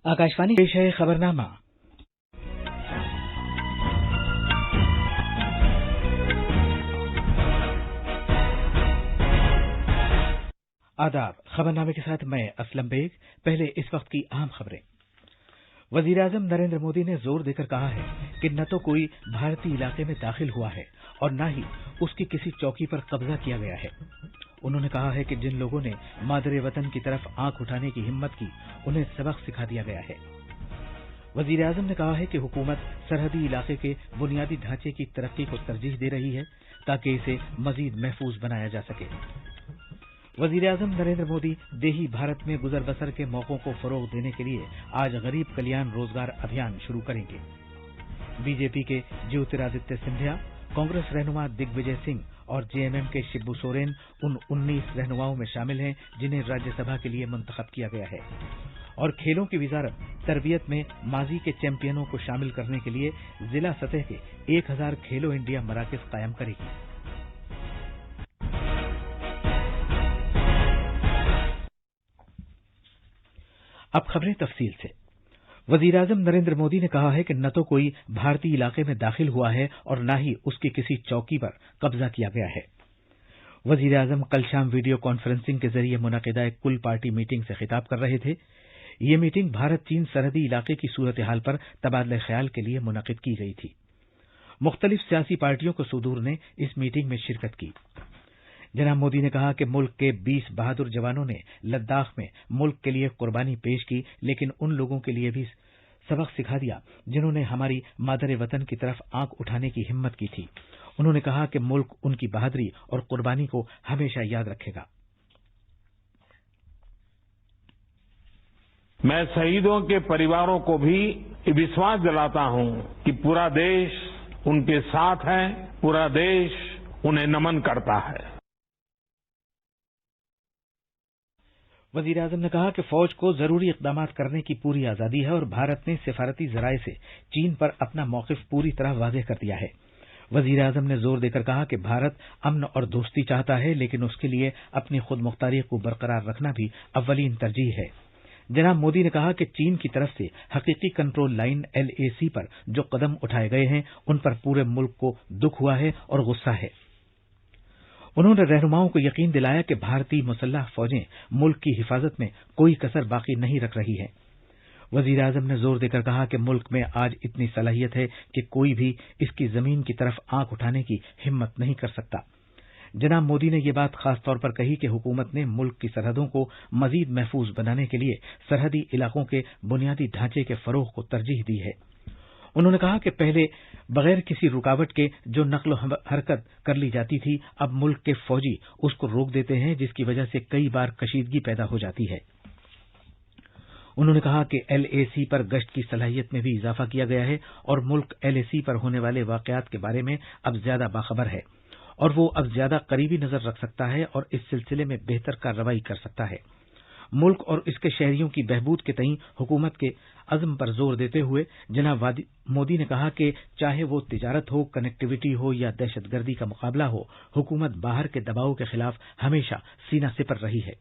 आकाशवाणी पेश है खबरनामा। आदाब। खबरनामे के साथ मैं असलम बेग। पहले इस वक्त की अहम खबरें। वजीर आजम नरेंद्र मोदी ने जोर देकर कहा है कि न तो कोई भारतीय इलाके में दाखिल हुआ है और न ही उसकी किसी चौकी पर कब्जा किया गया है। उन्होंने कहा है कि जिन लोगों ने मादरे वतन की तरफ आंख उठाने की हिम्मत की, उन्हें सबक सिखा दिया गया है। वजीर आजम ने कहा है कि हुकूमत सरहदी इलाके के बुनियादी ढांचे की तरक्की को तरजीह दे रही है ताकि इसे मजीद महफूज बनाया जा सके। वजीर आजम नरेंद्र मोदी देही भारत में गुजर बसर के मौकों को फरोग देने के लिए आज गरीब कल्याण रोजगार अभियान शुरू करेंगे। बीजेपी के ज्योतिरादित्य सिंधिया, कांग्रेस रहनुमा दिग्विजय सिंह और जेएमएम के शिबू सोरेन उन 19 रहनुमाओं में शामिल हैं जिन्हें राज्यसभा के लिए मुंतखब किया गया है। और खेलों की वजारत तरबियत में माजी के चैंपियनों को शामिल करने के लिए जिला सतह के 1000 खेलो इंडिया मराकज कायम करेगी। अब खबरें तफसील से। वजीर आजम नरेंद्र मोदी ने कहा है कि न तो कोई भारतीय इलाके में दाखिल हुआ है और न ही उसकी किसी चौकी पर कब्जा किया गया है। वजीर आजम कल शाम वीडियो कॉन्फ्रेंसिंग के जरिए मुनक़िदा एक कुल पार्टी मीटिंग से खिताब कर रहे थे। ये मीटिंग भारत चीन सरहदी इलाके की सूरत हाल पर तबादला ख्याल के लिए मुनक़िद की गई थी। मुख्तलिफ सियासी पार्टियों को सुदूर ने इस मीटिंग में शिरकत की। जनाब मोदी ने कहा कि मुल्क के 20 बहादुर जवानों ने लद्दाख में मुल्क के लिए कुर्बानी पेश की, लेकिन उन लोगों के लिए भी सबक सिखा दिया जिन्होंने हमारी मादरे वतन की तरफ आंख उठाने की हिम्मत की थी। उन्होंने कहा कि मुल्क उनकी बहादुरी और कुर्बानी को हमेशा याद रखेगा। मैं शहीदों के परिवारों को भी ये विश्वास दिलाता हूं कि पूरा देश उनके साथ है, पूरा देश उन्हें नमन करता है। वजीर आजम ने कहा कि फौज को जरूरी इकदाम करने की पूरी आजादी है और भारत ने सिफारती जराये से चीन पर अपना मौकिफ पूरी तरह वाज़ेह कर दिया है। वजीर आजम ने जोर देकर कहा कि भारत अमन और दोस्ती चाहता है, लेकिन उसके लिए अपनी खुद मुख्तारी को बरकरार रखना भी अव्वलीन तरजीह है। जनाब मोदी ने कहा कि चीन की तरफ से हकीकी कंट्रोल लाइन LAC पर जो कदम उठाए गए हैं, उन पर पूरे मुल्क को दुख हुआ है और गुस्सा है। उन्होंने रहनुमाओं को यकीन दिलाया कि भारतीय मुसल्लह फौजें मुल्क की हिफाजत में कोई कसर बाकी नहीं रख रही हैं। वजीर आजम ने जोर देकर कहा कि मुल्क में आज इतनी सलाहियत है कि कोई भी इसकी जमीन की तरफ आंख उठाने की हिम्मत नहीं कर सकता। जनाब मोदी ने यह बात खास तौर पर कही कि हुकूमत ने मुल्क की सरहदों को मजीद महफूज बनाने के लिए सरहदी इलाकों के बुनियादी ढांचे के फरोग को तरजीह दी है। उन्होंने कहा कि पहले बगैर किसी रुकावट के जो नक्ल हरकत कर ली जाती थी, अब मुल्क के फौजी उसको रोक देते हैं, जिसकी वजह से कई बार कशीदगी पैदा हो जाती है। उन्होंने कहा कि LAC पर गश्त की सलाहियत में भी इजाफा किया गया है और मुल्क LAC पर होने वाले वाकयात के बारे में अब ज्यादा बाखबर है और वो अब ज्यादा करीबी नजर रख सकता है और इस सिलसिले में बेहतर कार्रवाई कर सकता है। मुल्क और इसके शहरियों की बहबूद के तईं हुकूमत के अज़्म पर जोर देते हुए जनाब मोदी ने कहा कि चाहे वो तिजारत हो, कनेक्टिविटी हो या दहशतगर्दी का मुकाबला हो, हुकूमत बाहर के दबाव के खिलाफ हमेशा सीना सिपर रही है।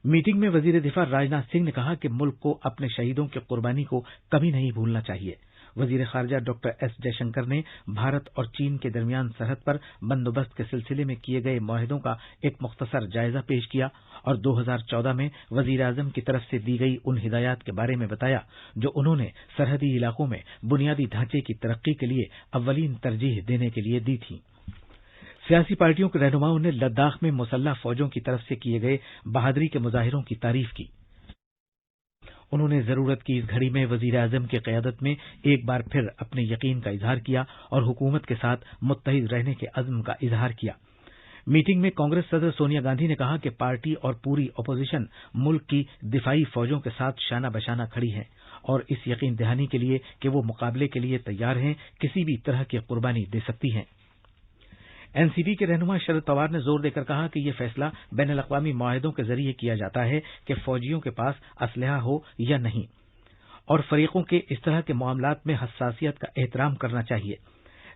मीटिंग में वजीर दिफा राजनाथ सिंह ने कहा कि मुल्क को अपने शहीदों की कुर्बानी को कभी नहीं भूलना चाहिए। वजीर खारजा डॉक्टर S जयशंकर ने भारत और चीन के दरमियान सरहद पर बंदोबस्त के सिलसिले में किए गए मुआहदों का एक मुख्तसर जायजा पेश किया और 2014 में वजीर आजम की तरफ से दी गई उन हिदायत के बारे में बताया जो उन्होंने सरहदी इलाकों में बुनियादी ढांचे की तरक्की के लिए अव्वलीन तरजीह देने के लिए दी थी। सियासी पार्टियों के रहनुमाओं ने लद्दाख में मुसल्लह फौजों की तरफ से किए गए बहादुरी के मुजाहिरों की तारीफ की। उन्होंने जरूरत की इस घड़ी में वजीर आजम की क़यादत में एक बार फिर अपने यकीन का इजहार किया और हुकूमत के साथ मुत्तहिद रहने के अज़्म का इजहार किया। मीटिंग में कांग्रेस सदर सोनिया गांधी ने कहा कि पार्टी और पूरी अपोजिशन मुल्क की दिफाई फौजों के साथ शाना बशाना खड़ी है और इस यकीन दहानी के लिए कि वो मुकाबले के लिए तैयार हैं, किसी भी तरह की कुर्बानी दे सकती हैं। एनसीपी के रहनुमा शरद पवार ने जोर देकर कहा कि यह फैसला बैनुल अक़वामी मुआहदों के जरिए किया जाता है कि फौजियों के पास असलहा हो या नहीं और फरीकों के इस तरह के मामलात में हसासियत का एहतराम करना चाहिए।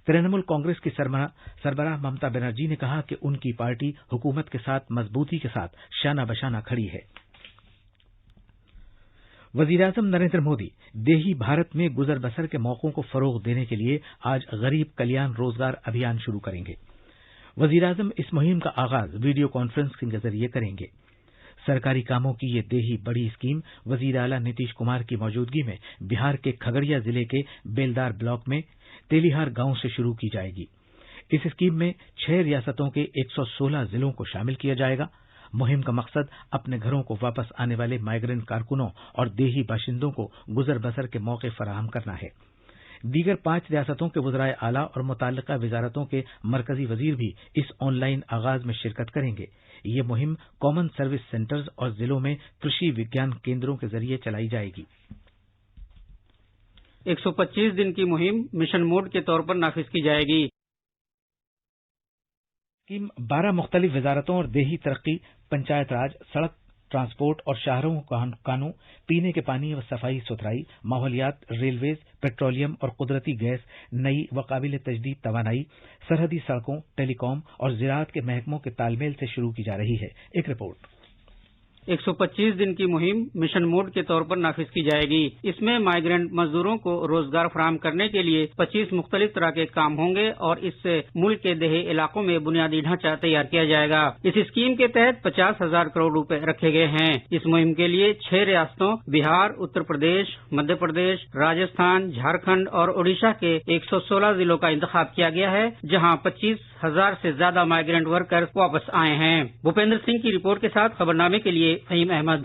तृणमूल कांग्रेस की सरबराह ममता बनर्जी ने कहा कि उनकी पार्टी हुकूमत के साथ मजबूती के साथ शाना बशाना खड़ी है। वजीर-ए-आज़म नरेंद्र मोदी देही भारत में गुजर बसर के मौकों को फरोग देने के लिए आज गरीब कल्याण रोजगार अभियान शुरू करेंगे। वजीर-ए-आज़म इस मुहिम का आगाज वीडियो कॉन्फ्रेंसिंग के जरिए करेंगे। सरकारी कामों की ये देही बड़ी स्कीम वजीर आला नीतीश कुमार की मौजूदगी में बिहार के खगड़िया जिले के बेलदार ब्लॉक में तेलिहार गांव से शुरू की जाएगी। इस स्कीम में 6 रियासतों के 116 जिलों को शामिल किया जाएगा। मुहिम का मकसद अपने घरों को वापस आने वाले माइग्रेंट कारकुनों और देही बाशिंदों को गुजर बसर के मौके फराहम करना है। दीगर 5 रियासतों के वज़राए आला और मुतल्लिका वजारतों के मरकजी वजीर भी इस ऑनलाइन आगाज में शिरकत करेंगे। ये मुहिम कॉमन सर्विस सेंटर्स और जिलों में कृषि विज्ञान केंद्रों के जरिए चलाई जाएगी। 125 दिन की मुहिम मिशन मोड के तौर पर नाफिज की जाएगी। स्कीम 12 मुख्तलिफ वजारतों और देही तरक्की, पंचायत राज, सड़क ट्रांसपोर्ट और शाहरों कानून, पीने के पानी व सफाई सुथराई, माहौलियात, रेलवेज, पेट्रोलियम और कुदरती गैस, नई व काबिल तजदीद तवानाई, सरहदी सड़कों, टेलीकॉम और ज़राअत के महकमों के तालमेल से शुरू की जा रही है। एक रिपोर्ट। 125 दिन की मुहिम मिशन मोड के तौर पर नाफिज की जाएगी। इसमें माइग्रेंट मजदूरों को रोजगार फराहम करने के लिए 25 मुख्तलिफ तरह के काम होंगे और इससे मुल्क के देही इलाकों में बुनियादी ढांचा तैयार किया जाएगा। इस स्कीम के तहत 50,000 करोड़ रुपए रखे गए हैं। इस मुहिम के लिए 6 रियासतों बिहार, उत्तर प्रदेश, मध्य प्रदेश, राजस्थान, झारखंड और ओडिशा के 116 जिलों का इंतखाब किया गया है, जहां 25,000 से ज्यादा माइग्रेंट वर्कर्स वापस आए हैं। भूपेंद्र सिंह की रिपोर्ट के साथ खबरनामे के लिए फहीम अहमद।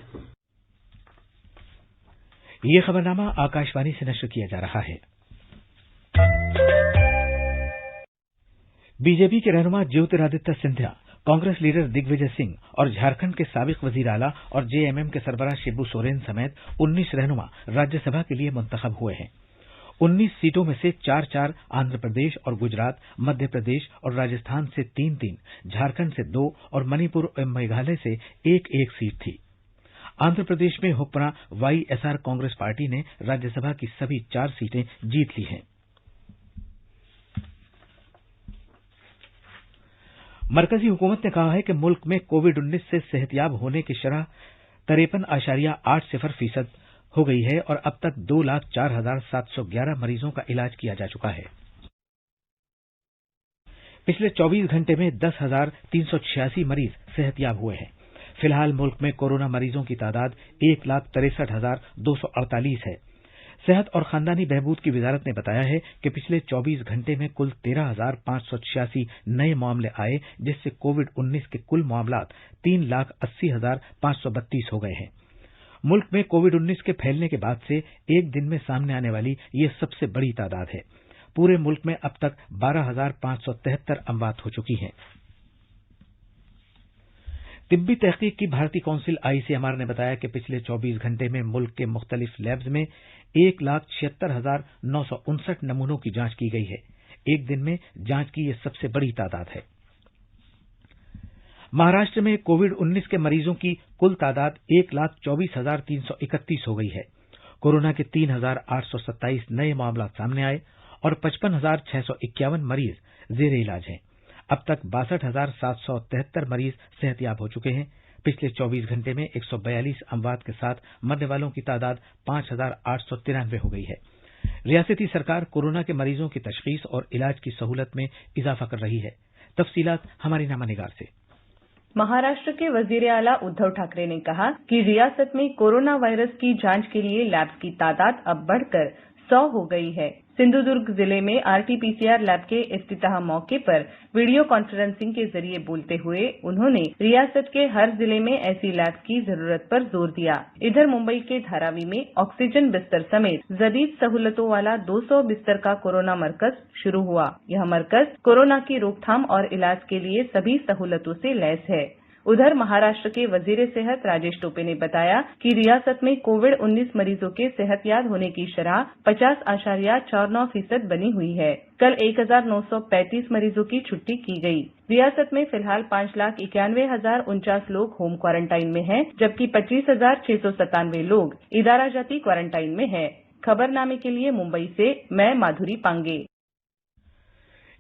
ये खबरनामा आकाशवाणी से नश्र किया जा रहा है। बीजेपी के रहनुमा ज्योतिरादित्य सिंधिया, कांग्रेस लीडर दिग्विजय सिंह और झारखंड के साबिक वजीर आला और जेएमएम के सरबराह शिबू सोरेन समेत 19 रहनुमा राज्यसभा के लिए मुंतखब हुए हैं। 19 सीटों में से 4-4 आंध्र प्रदेश और गुजरात, मध्य प्रदेश और राजस्थान से 3-3, झारखंड से 2 और मणिपुर और मेघालय से 1-1 सीट थी। आंध्र प्रदेश में हुक्मरां वाईएसआर कांग्रेस पार्टी ने राज्यसभा की सभी 4 सीटें जीत ली हैं। मरकजी हुकूमत ने कहा है कि मुल्क में कोविड-19 से सेहतयाब होने की शरह 53.80% हो गई है और अब तक 2,04,711 मरीजों का इलाज किया जा चुका है। पिछले 24 घंटे में 10,386 मरीज सेहतयाब हुए हैं। फिलहाल मुल्क में कोरोना मरीजों की तादाद 1,63,248 है। सेहत और खानदानी बहबूद की वजारत ने बताया है कि पिछले 24 घंटे में कुल 13,586 नए मामले आए, जिससे कोविड-19 के कुल मामलात 3,80,532 हो गए हैं। मुल्क में कोविड-19 के फैलने के बाद से एक दिन में सामने आने वाली ये सबसे बड़ी तादाद है। पूरे मुल्क में अब तक 12,573 अमवात हो चुकी हैं। तिब्बी तहकीक की भारतीय काउंसिल आईसीएमआर ने बताया कि पिछले 24 घंटे में मुल्क के मुख्तलिफ लैब्स में 1,76,959 नमूनों की जांच की गई है। एक दिन में जांच की यह सबसे बड़ी तादाद है। महाराष्ट्र में कोविड-19 के मरीजों की कुल तादाद 1,24,331 हो गई है। कोरोना के 3,827 नए मामला सामने आए और 55,651 मरीज जेर इलाज हैं। अब तक 62,773 मरीज सेहतयाब हो चुके हैं। पिछले 24 घंटे में 142 अमवात के साथ मरने वालों की तादाद 5,893 हो गई है। रियासती सरकार कोरोना के मरीजों की तशखीस और इलाज की सहूलत में इजाफा कर रही है। तफसीलात हमारी नामानिगार से। महाराष्ट्र के वजीर आला उद्धव ठाकरे ने कहा कि रियासत में कोरोना वायरस की जांच के लिए लैब्स की तादाद अब बढ़कर 100 हो गई है। सिंधुदुर्ग जिले में आरटीपीसीआर लैब के इफ्तिताह मौके पर वीडियो कॉन्फ्रेंसिंग के जरिए बोलते हुए उन्होंने रियासत के हर जिले में ऐसी लैब की जरूरत पर जोर दिया। इधर मुंबई के धारावी में ऑक्सीजन बिस्तर समेत जदीद सहूलतों वाला 200 बिस्तर का कोरोना मरकज शुरू हुआ। यह मरकज कोरोना की रोकथाम और इलाज के लिए सभी सहूलतों से लैस है। उधर महाराष्ट्र के वजीर सेहत राजेश टोपे ने बताया कि रियासत में कोविड-19 मरीजों के सेहतयाब होने की शरह 50.49% बनी हुई है। कल 1,935 मरीजों की छुट्टी की गई। रियासत में फिलहाल 5,91,049 लोग होम क्वारंटाइन में हैं, जबकि 25,697 लोग इदारा जाती क्वारंटाइन में हैं। खबरनामे के लिए मुंबई से मैं माधुरी पांगे।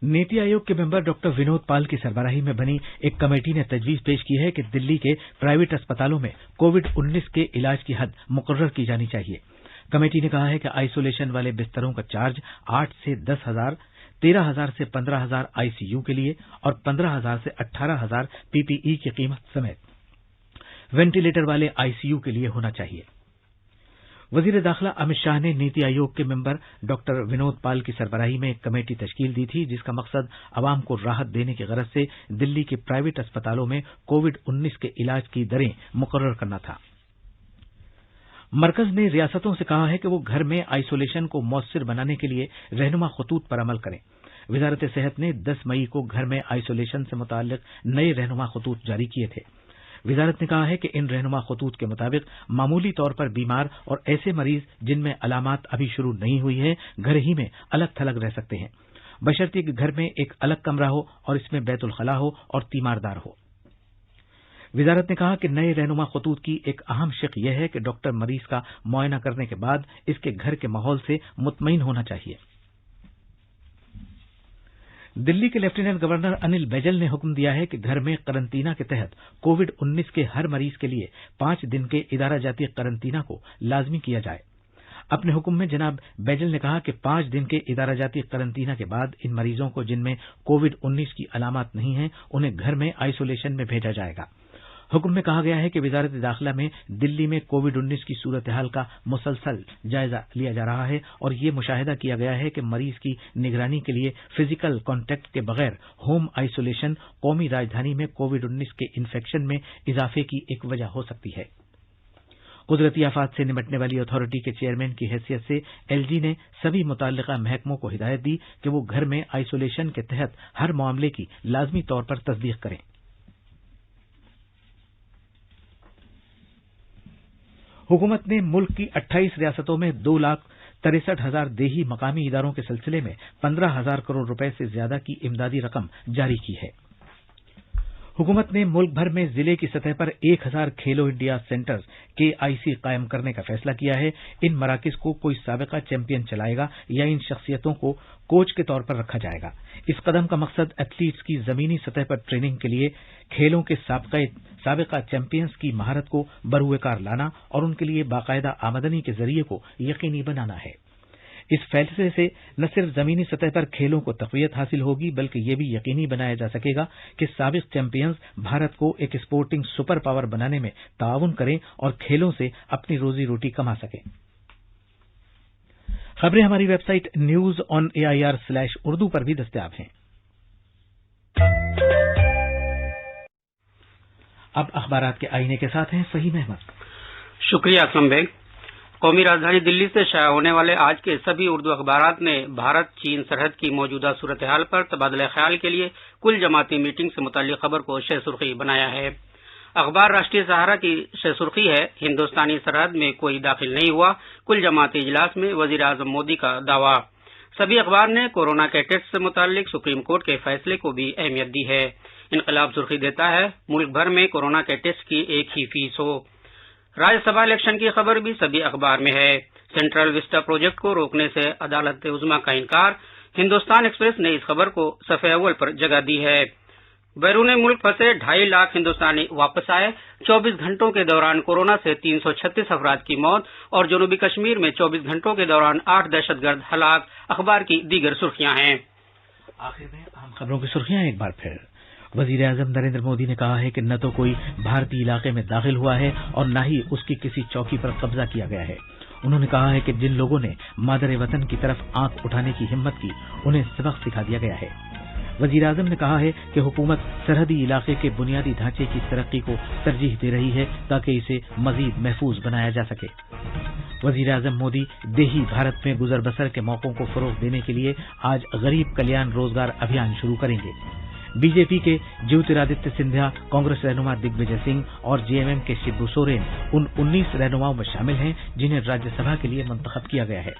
नीति आयोग के मेंबर डॉक्टर विनोद पाल की सरबराही में बनी एक कमेटी ने तजवीज पेश की है कि दिल्ली के प्राइवेट अस्पतालों में कोविड-19 के इलाज की हद मुकर्रर की जानी चाहिए। कमेटी ने कहा है कि आइसोलेशन वाले बिस्तरों का चार्ज 8 से 10,000, 13,000 से 15,000 आईसीयू के लिए और 15,000 से 18,000 पीपीई की कीमत समेत वेंटिलेटर वाले आईसीयू के लिए होना चाहिए। वजीर दाखिला अमित शाह ने नीति आयोग के मेंबर डॉक्टर विनोद पाल की सरबराही में एक कमेटी तश्कील दी थी, जिसका मकसद आवाम को राहत देने की गरज से दिल्ली के प्राइवेट अस्पतालों में कोविड-19 के इलाज की दरें मुकर्रर करना था। मरकज ने रियासतों से कहा है कि वो घर में आइसोलेशन को मौसर बनाने के लिए रहनुमा खतूत पर अमल करें। वजारत सेहत ने 10 मई को घर में आइसोलेशन से मुताल्लिक नए रहनुमा खतूत जारी किए थे। वजारत ने कहा है कि इन रहनुमा खतूत के मुताबिक मामूली तौर पर बीमार और ऐसे मरीज जिनमें अलामात अभी शुरू नहीं हुई है घर ही में अलग थलग रह सकते हैं, बशर्ते कि घर में एक अलग कमरा हो और इसमें बैतुल खला हो और तीमारदार हो। वजारत ने कहा कि नए रहनुमा खतूत की एक अहम शिक यह है कि डॉक्टर मरीज का मुआयना करने के बाद इसके घर के माहौल से मुतमईन होना चाहिए। दिल्ली के लेफ्टिनेंट गवर्नर अनिल बैजल ने हुक्म दिया है कि घर में करंतना के तहत कोविड-19 के हर मरीज के लिए 5 दिन के इदारा जाती करंतना को लाजमी किया जाए। अपने हुक्म में जनाब बैजल ने कहा कि 5 दिन के इदारा जाती करंतना के बाद इन मरीजों को जिनमें कोविड-19 की अलामत नहीं है उन्हें घर में आइसोलेशन में भेजा जाएगा। हुक्म में कहा गया है कि वजारत दाखिला में दिल्ली में कोविड-19 की सूरत हाल का मुसलसल जायजा लिया जा रहा है और ये मुशाहिदा किया गया है कि मरीज की निगरानी के लिए फिजिकल कॉन्टैक्ट के बगैर होम आइसोलेशन कौमी राजधानी में कोविड-19 के इन्फेक्शन में इजाफे की एक वजह हो सकती है। कुदरती आफात से निपटने वाली अथॉरिटी के चेयरमैन की हैसियत से एलजी ने सभी मुताल्लिका महकमों को हिदायत दी कि वो घर में आइसोलेशन के तहत हर मामले की लाजमी तौर पर तस्दीक करें। हुकूमत ने मुल्क की 28 रियासतों में 2,63,000 देही मकामी इदारों के सिलसिले में 15,000 करोड़ रुपए से ज्यादा की इमदादी रकम जारी की है। हुकूमत ने मुल्क भर में जिले की सतह पर 1,000 खेलो इंडिया सेंटर्स KIC कायम करने का फैसला किया है। इन मराकिज को कोई साबिका चैंपियन चलाएगा या इन शख्सियतों को कोच के तौर पर रखा जाएगा। इस कदम का मकसद एथलीट्स की जमीनी सतह पर ट्रेनिंग के लिए खेलों के साबिका चैंपियंस की महारत को बरूएकार लाना और उनके लिए बाकायदा आमदनी के जरिए को यकीनी बनाना है। इस फैसले से न सिर्फ जमीनी सतह पर खेलों को तक़वियत हासिल होगी बल्कि यह भी यकीनी बनाया जा सकेगा कि साबिक चैंपियंस भारत को एक स्पोर्टिंग सुपर पावर बनाने में ताउन करें और खेलों से अपनी रोजी रोटी कमा सकें। खबरें हमारी वेबसाइट news.on.air/urdu पर भी दस्तयाब हैं। अब अखबारात के आईने के साथ हैं फहीम अहमद। शुक्रिया असलम बेग। कौमी राजधानी दिल्ली से शाया होने वाले आज के सभी उर्दू अखबारात ने भारत चीन सरहद की मौजूदा सूरत हाल पर तबादला ख्याल के लिए कुल जमाती मीटिंग से मुताल्लिक खबर को शह सुर्खी बनाया है। अखबार राष्ट्रीय सहारा की शह सुर्खी है, हिंदुस्तानी सरहद में कोई दाखिल नहीं हुआ, कुल जमाती इजलास में वजीर आजम मोदी का दावा। सभी अखबार ने कोरोना के टेस्ट से मुताल्लिक सुप्रीम कोर्ट के फैसले को भी अहमियत दी है। इनकलाब सुर्खी देता है, मुल्क भर में कोरोना के टेस्ट की एक ही फीस हो। राज्यसभा इलेक्शन की खबर भी सभी अखबार में है। सेंट्रल विस्टा प्रोजेक्ट को रोकने से अदालत उज़्मा का इनकार। हिंदुस्तान एक्सप्रेस ने इस खबर को सफ़े अव्वल पर जगह दी है। बैरून मुल्क फंसे 2.5 लाख हिंदुस्तानी वापस आए। 24 घंटों के दौरान कोरोना से 336 अफराद की मौत और जनूबी कश्मीर में 24 घंटों के दौरान 8 दहशतगर्द हलाक अखबार की दीगर सुर्खियां हैं। आखिर में अहम खबरों की सुर्खियां एक बार फिर। वजीर आजम नरेंद्र मोदी ने कहा है कि न तो कोई भारतीय इलाके में दाखिल हुआ है और न ही उसकी किसी चौकी पर कब्जा किया गया है। उन्होंने कहा है कि जिन लोगों ने मादर वतन की तरफ आंख उठाने की हिम्मत की उन्हें सबक सिखा दिया गया है। वजीर आजम ने कहा है कि हुकूमत सरहदी इलाके के बुनियादी ढांचे की तरक्की को तरजीह दे रही है ताकि इसे मजीद महफूज बनाया जा सके। वजीर आजम मोदी देही भारत में गुजर बसर के मौकों को फरोग देने के लिए आज गरीब कल्याण रोजगार अभियान शुरू करेंगे। बीजेपी के ज्योतिरादित्य सिंधिया, कांग्रेस रहनुमा दिग्विजय सिंह और जेएमएम के शिबू सोरेन उन 19 रहनुमाओं में शामिल हैं जिन्हें राज्यसभा के लिए मुंतखब किया गया है।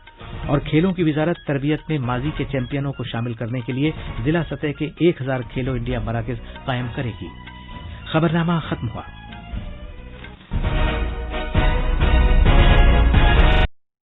और खेलों की वजारत तरबियत में माजी के चैंपियनों को शामिल करने के लिए जिला सतह के 1000 खेलो इंडिया मराकज कायम करेगी। खबरनामा खत्म हुआ।